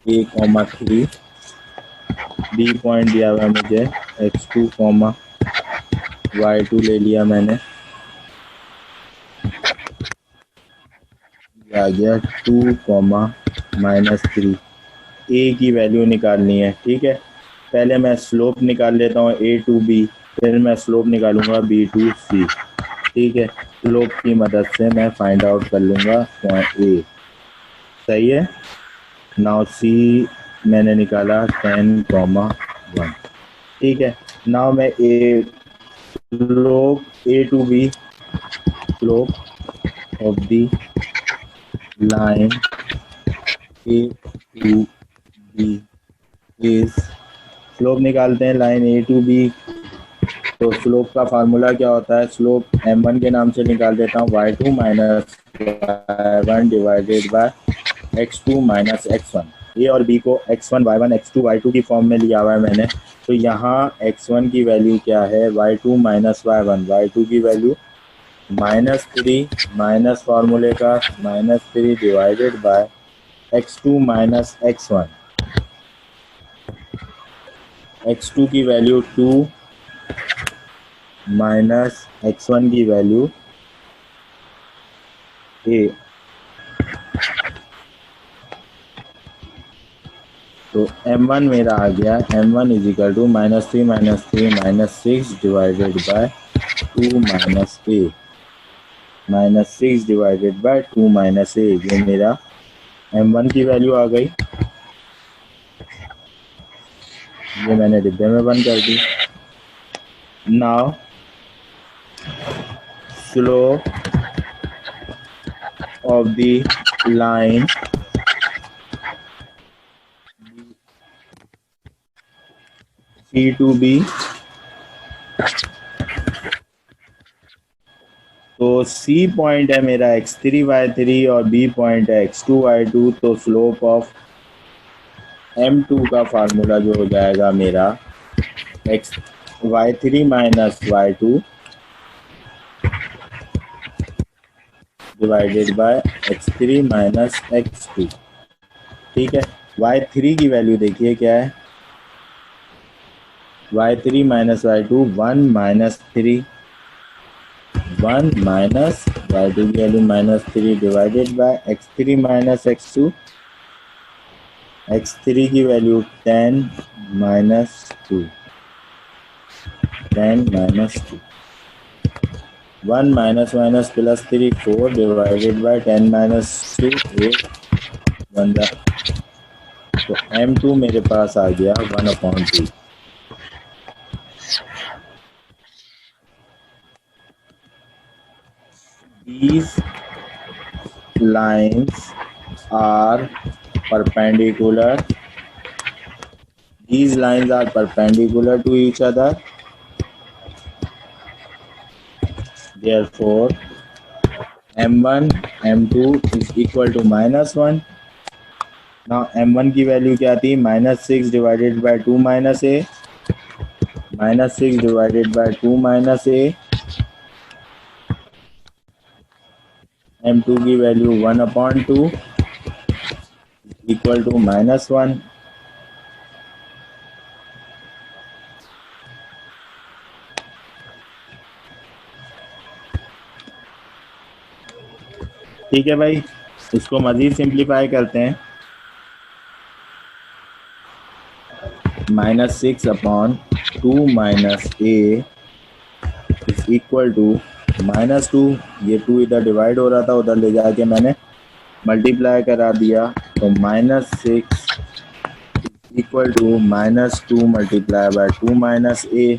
a 3, बी पॉइंट दिया हुआ है मुझे x2 y2 ले लिया मैंने, आ गया 2 -3। ए की वैल्यू निकालनी है, ठीक है। पहले मैं स्लोप निकाल लेता हूँ ए टू बी, फिर मैं स्लोप निकालूंगा बी टू सी, ठीक है। स्लोप की मदद से मैं फाइंड आउट कर लूँगा पॉइंट ए। सही है, नाउ सी मैंने निकाला 10, 1, ठीक है। नाउ मैं A slope A to B, slope of the line A to B is slope निकालते हैं लाइन ए टू बी। तो स्लोप का फार्मूला क्या होता है, स्लोप m1 के नाम से निकाल देता हूँ, y2 minus y1 divided by x2 minus x1। ए और बी को x1 y1 x2 y2 की फॉर्म में लिया हुआ है मैंने। तो यहाँ x1 की वैल्यू क्या है, y2 माइनस y1, y2 की वैल्यू -3 माइनस फार्मूले का -3 divided by x2 minus x1। x2 की वैल्यू 2 माइनस x1 की वैल्यू a। तो m1 मेरा आ गया, m1 is equal to -3 -6 divided by 2 minus a, -6 divided by 2 minus a। ये मेरा m1 की वैल्यू आ गई। ये मैंने डिब्बे में बंद कर दी। Now slope of the line C to B। तो C पॉइंट है मेरा x3 y3 और B पॉइंट है x2 y2। तो स्लोप ऑफ m2 का फार्मूला जो हो जाएगा मेरा y3 minus y2 divided by x3 minus x2। ठीक है, y3 की वैल्यू देखिए क्या है, y3 minus y2 1 minus 3, 1 minus y2 की value -3 divided bye x3 minus x2। x3 की value 10 minus 2, 10 minus 2, 1 minus minus plus 3 4 divided bye 10 minus 2 8 15। तो m2 मेरे पास आ गया 1/2। These lines are perpendicular. These lines are perpendicular to each other. Therefore, m1 m2 is equal to -1. Now m1 की value क्या थी, -6 divided by 2 minus a, -6 divided by 2 minus a। m2 की value 1/2 equal to -1। ठीक है भाई, इसको मजीद simplify करते हैं। -6/2 minus a is equal to -2। ये 2 इधर डिवाइड हो रहा था, उधर ले जाके मैंने मल्टीप्लाई करा दिया। तो -6 equal to -2 multiply by 2 minus a।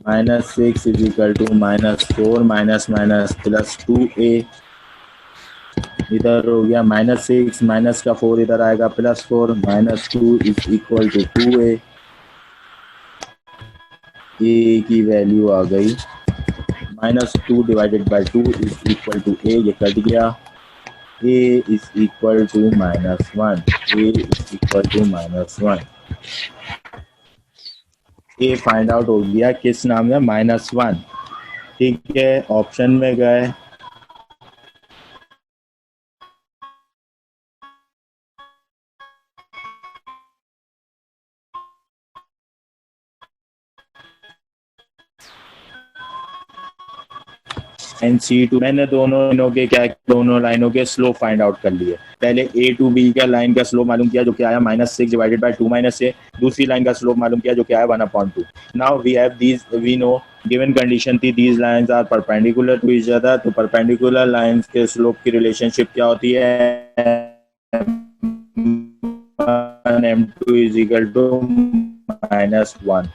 -6 is equal to -4 minus minus plus 2a। इधर हो गया -6 माइनस का 4 इधर आएगा +4, -2 is equal to 2a। a की वैल्यू आ गई -2 divided by 2 is equal to a। ये कट गया, a is equal to -1, a is equal to -1। a find out हो गया किस नाम में, -1। ठीक है, ऑप्शन में गए, C2 मैंने दोनों लाइनों के स्लोप फाइंड आउट कर लिए। पहले A टू B का लाइन का स्लोप मालूम किया जो क्या आया -6 डिवाइडेड बाय 2 माइनस a। दूसरी लाइन का स्लोप मालूम किया जो क्या है 1/2। Now we have these, we know given condition थी these lines are perpendicular to each other. तो परपेंडिकुलर लाइंस के स्लोप की रिलेशनशिप क्या होती है, m2 is equal to -1।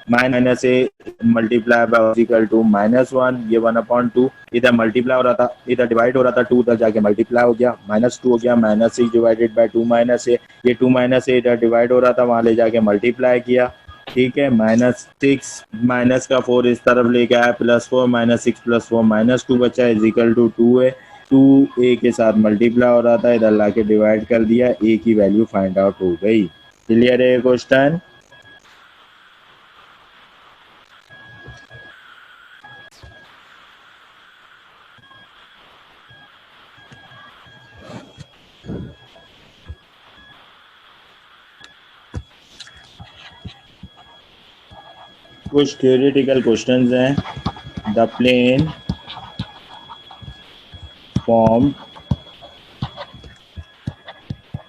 Minus A multiply by equal to -1, ये 1/2, इधर मल्टीप्लाई हो रहा था, इधर डिवाइड हो रहा था, 2 उधर जाके मल्टीप्लाई हो गया, -2 हो गया, -6 डिवाइडेड बाय 2 -a, ये 2 -a इधर डिवाइड हो रहा था, वहां ले जाके मल्टीप्लाई किया, ठीक है। -6 माइनस का 4 इस तरफ लेके आया, +4 -6 +4 -2 बचा, इज इक्वल टू 2 है। 2 ए के साथ मल्टीप्लाई हो रहा था, इधर लाके डिवाइड कर दिया, ए की वैल्यू फाइंड आउट हो गई। क्लियर है क्वेश्चन? कुछ थ्योरेटिकल क्वेश्चंस हैं। The plane form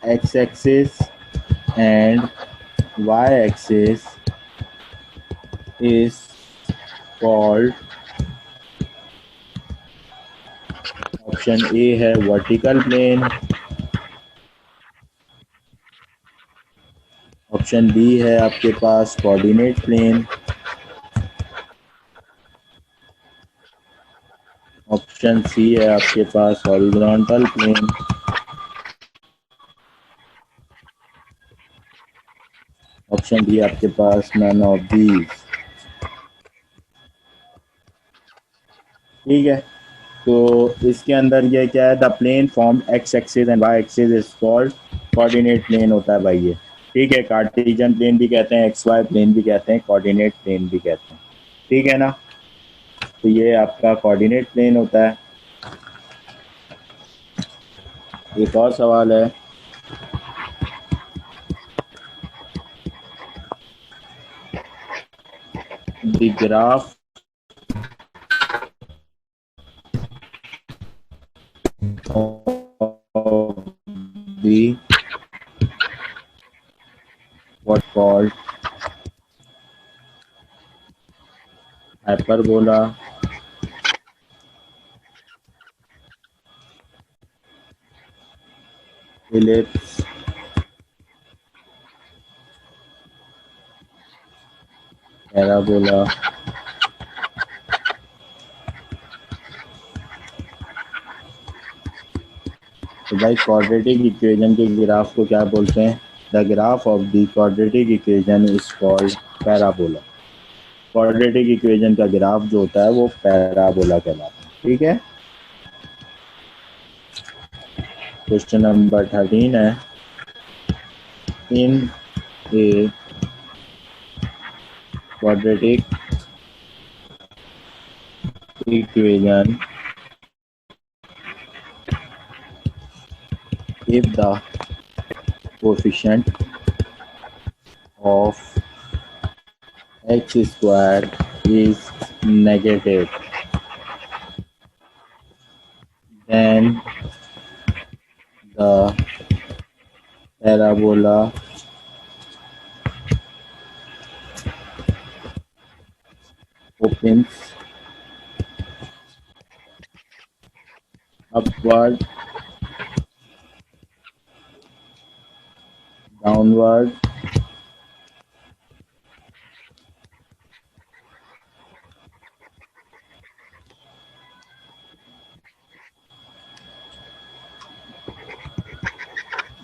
x axis and y axis is called, option A है वर्टिकल प्लेन, ऑप्शन बी है आपके पास कोऑर्डिनेट प्लेन, ऑप्शन सी है आपके पास हॉरिजॉन्टल प्लेन, ऑप्शन डी आपके पास नन ऑफ दीज। ठीक है, तो इसके अंदर ये क्या है, the plane form x axis and y axis is called coordinate plane होता है भाई ये। ठीक है, कार्टेशियन प्लेन भी कहते हैं, एक्स वाई प्लेन भी कहते हैं, कोऑर्डिनेट प्लेन भी कहते हैं। ठीक है ना, तो ये आपका कोऑर्डिनेट प्लेन होता है। एक और सवाल है, the graph the what called hyperbola, ellipse, parabola, तो भाई क्वाड्रेटिक इक्वेशन के ग्राफ को क्या बोलते हैं? The graph of the quadratic equation is called parabola. Quadratic equation का ग्राफ जो होता है वो पैराबोला कहलाता है। ठीक है, क्वेश्चन नंबर 13 है, in a quadratic equation if the coefficient of x square is negative, then the parabola opens upward, downward,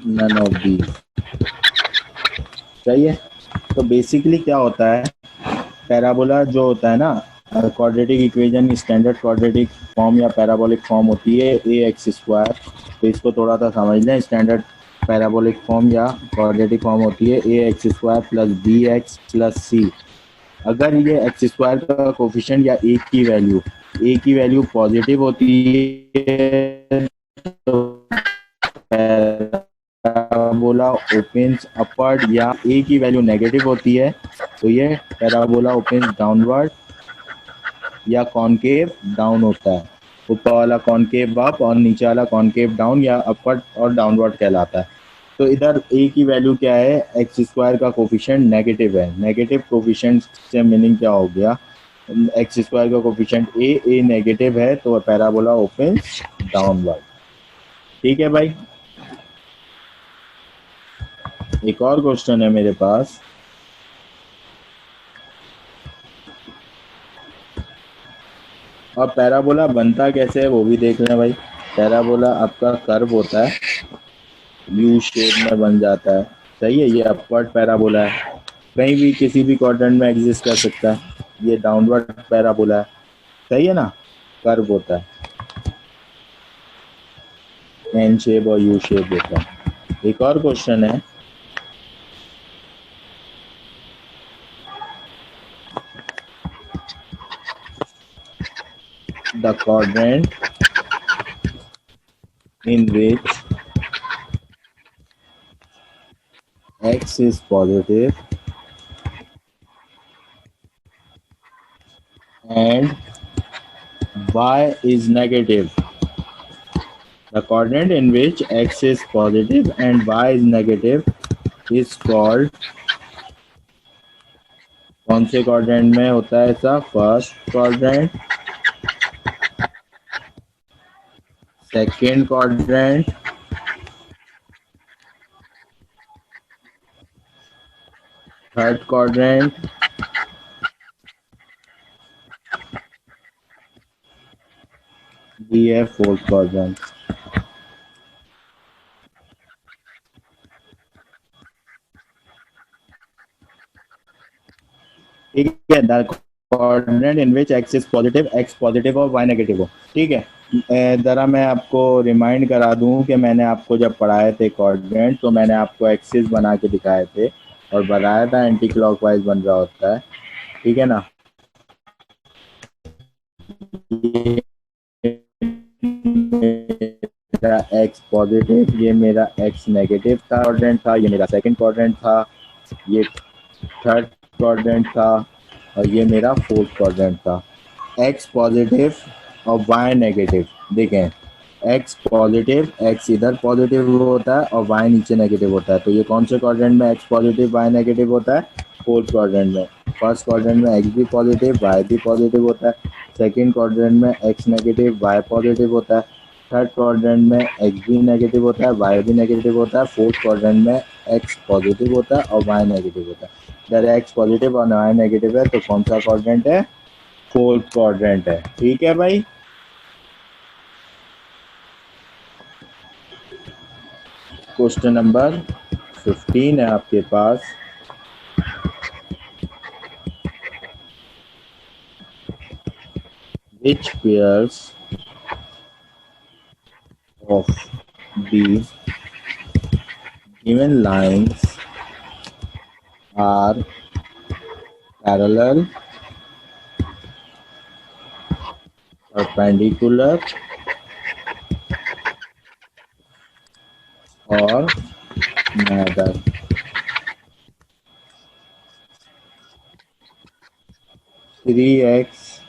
none of these। सही है, तो बेसिकली क्या होता है, पैराबोला जो होता है ना, quadratic equation standard quadratic form या पैराबोलिक फॉर्म होती है ए एक्स स्क्वायर। तो इसको थोड़ा सा समझ लें, स्टैंडर्ड पैराबोलिक फॉर्म या क्वाड्रेटिक फॉर्म होती है a x square plus b x plus c. अगर ये एक्स स्क्वायर का कोफिशिएंट या ए की वैल्यू पॉजिटिव होती है तो पैराबोला ओपन्स अपवर्ड, या ए की वैल्यू नेगेटिव होती है तो ये पैराबोला ओपन्स डाउनवर्ड या कॉनकेव डाउन होता है। ऊपर वाला कॉनकेव अप और नीचे वाला कॉनकेव डाउन या अपवर्ड और डाउनवर्ड कहलाता है। तो इधर ए की वैल्यू क्या है, एक्स स्क्वायर का कोफिशिएंट नेगेटिव है। नेगेटिव कोफिशिएंट से मीनिंग क्या हो गया, एक्स स्क्वायर का कोफिशिएंट ए नेगेटिव है तो पैराबोला ओपन्स डाउनवर्ड। ठीक है भाई, एक और क्वेश्चन है मेरे पास, और पैराबोला बनता कैसे है वो भी देख लें भाई। पैराबोला आपका कर्व होता है, यू शेप में बन जाता है, सही है। ये अपवर्ड पैराबोला है, कहीं भी किसी भी क्वाड्रेंट में एग्जिस्ट कर सकता है। ये डाउनवर्ड पैराबोला है, सही है ना, कर्व होता है, एन शेप और यू शेप होता है। एक और क्वेश्चन है, the quadrant in which x is positive and y is negative. The quadrant in which x is positive and y is negative is called, कौन से क्वाड्रेंट में होता है ऐसा? First quadrant, second quadrant, third quadrant, ये है fourth quadrant. ठीक है, the coordinate in which x is positive, x positive और वाई नेगेटिव हो। ठीक है, ज़रा मैं आपको रिमाइंड करा दूं कि मैंने आपको जब पढ़ाए थे कोऑर्डिनेट तो मैंने आपको एक्सिस बना के दिखाए थे और बताया था एंटी क्लॉकवाइज बन रहा होता है, ठीक है ना। मेरा एक्स पॉजिटिव, ये मेरा एक्स नेगेटिव था क्वाड्रेंट था, ये मेरा सेकंड क्वाड्रेंट था, ये थर्ड क्वाड्रेंट था और ये मेरा फोर्थ क्वाड्रेंट था। एक्स पॉजिटिव और वाई नेगेटिव, देखें एक्स पॉजिटिव, एक्स इधर पॉजिटिव होता है और वाई नीचे नेगेटिव होता है। तो ये कौन से क्वाड्रेंट में एक्स पॉजिटिव वाई नेगेटिव होता है? फोर्थ क्वाड्रेंट में। फर्स्ट क्वाड्रेंट में एक्स भी पॉजिटिव वाई भी पॉजिटिव होता है, सेकेंड क्वाड्रेंट में एक्स नेगेटिव वाई पॉजिटिव होता है, थर्ड क्वाड्रेंट में एक्स भी नेगेटिव होता है वाई भी नेगेटिव होता है, फोर्थ क्वाड्रेंट में एक्स पॉजिटिव होता है और वाई नेगेटिव होता है। अगर एक्स पॉजिटिव और वाई नेगेटिव है तो कौन सा क्वाड्रेंट है? फोर्थ क्वाड्रेंट है। ठीक है भाई, क्वेश्चन नंबर 15 है आपके पास। Which pairs of the given lines are parallel, perpendicular or neither? Three x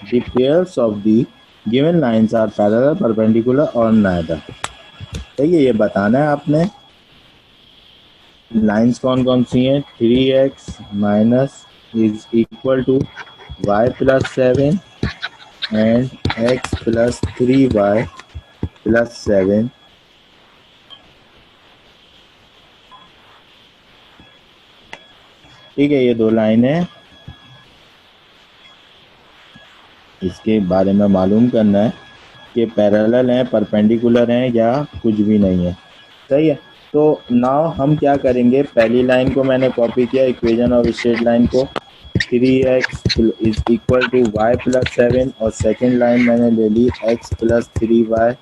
the pairs of the given lines are parallel, perpendicular or neither। ठीक है, ये बताना है आपने लाइंस कौन कौन सी हैं। 3x minus is equal to y plus 7 and x plus 3y plus 7। ठीक है, ये दो लाइन है, इसके बारे में मालूम करना है कि पैरेलल हैं, परपेंडिकुलर हैं या कुछ भी नहीं है, सही है। तो नाउ हम क्या करेंगे, पहली लाइन को मैंने कॉपी किया इक्वेशन ऑफ स्ट्रेट लाइन को, 3x is equal to y plus 7 और सेकेंड लाइन मैंने ले ली x plus 3y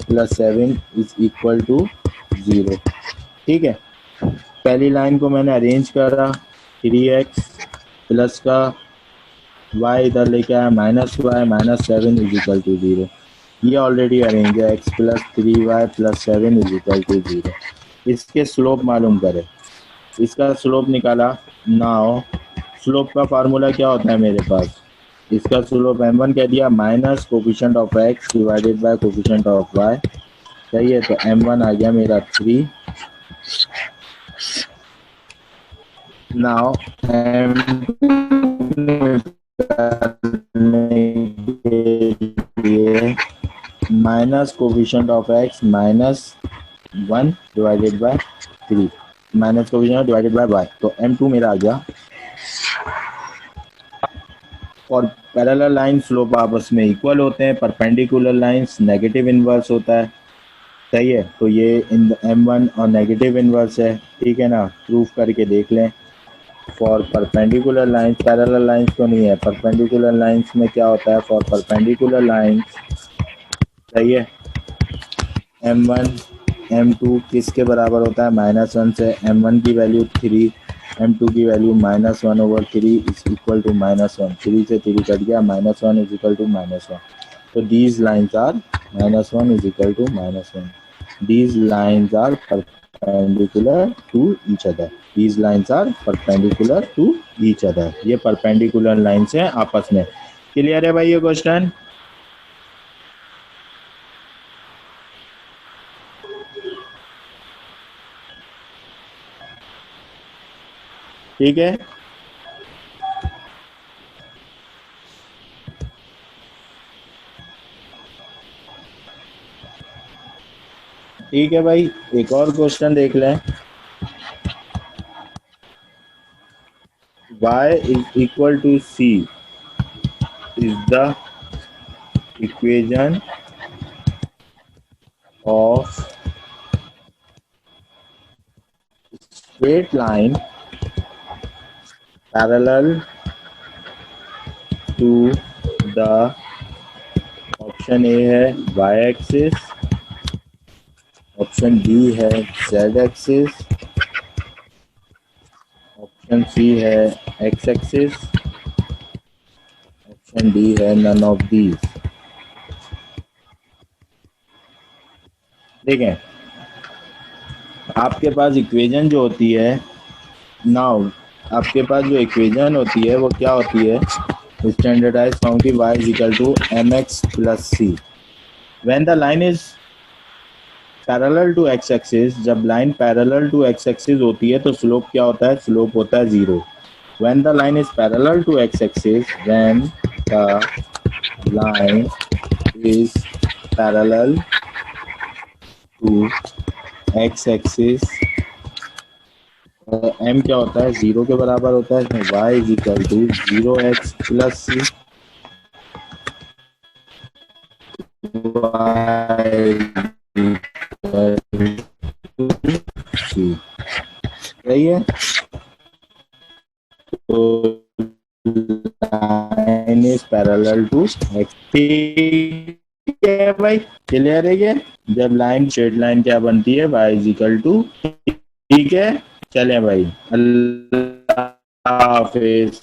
plus 7 is equal to 0। ठीक है, पहली लाइन को मैंने अरेंज करा, 3x प्लस का y इधर लेके आया minus y minus 7 is equal to 0। ये ऑलरेडी अरेंज है, x plus 3y plus 7 is equal to 0। इसके स्लोप मालूम करें, इसका स्लोप निकाला। नाउ स्लोप का फार्मूला क्या होता है मेरे पास, इसका स्लोप m1 कह दिया minus coefficient of x divided by coefficient of y, सही है। तो m1 आ गया मेरा 3। Now minus coefficient of x minus M1 divided by 3 minus coefficient divided by y, तो M2 मेरा आ गया। और पैरेलल लाइन स्लोप आपस में इक्वल होते हैं, परपेंडिकुलर लाइंस नेगेटिव इनवर्स होता है, सही है। तो ये इन M1 और नेगेटिव इनवर्स है, ठीक है ना, प्रूफ करके देख लें। For perpendicular lines, parallel lines तो नहीं है, परपेंडिकुलर लाइंस में क्या होता है, फॉर परपेंडिकुलर लाइंस, सही है, M1 M2 किसके बराबर होता है, -1 से। M1 की वैल्यू 3, M2 की वैल्यू -1/3 इज इक्वल टू -1, 3 से 3 कट गया, -1 इज इक्वल टू -1। तो these lines are -1 is equal to -1, these lines are perpendicular to each other, these lines are perpendicular to each other. ये perpendicular lines हैं आपस में। Clear है भाई ये क्वेश्चन? ठीक है, ठीक है भाई, एक और क्वेश्चन देख लें। y is equal to c is the equation of straight line parallel to the, option A है y एक्सिस, ऑप्शन बी है z एक्सिस, ऑप्शन सी है x एक्सिस, ऑप्शन डी है नन ऑफ दीज। देखें, आपके पास equation जो होती है, now आपके पास जो इक्वेशन होती है वो क्या होती है, स्टैंडर्डाइज फॉर्म की y is equal to mx plus c। When the line is parallel to x axis, जब line parallel to x axis होती है तो स्लोप क्या होता है, स्लोप होता है 0। When the line is parallel to x axis, when the line is parallel to x axis, m क्या होता है, 0 के बराबर होता है, y is equal to 0x plus c, सही है। तो line is parallel to x, ठीक है भाई, क्लियर है ये। जब लाइन स्ट्रेट लाइन क्या बनती है, y इज इक्वल टू, ठीक है। चलें भाई, अल्लाह हाफिज।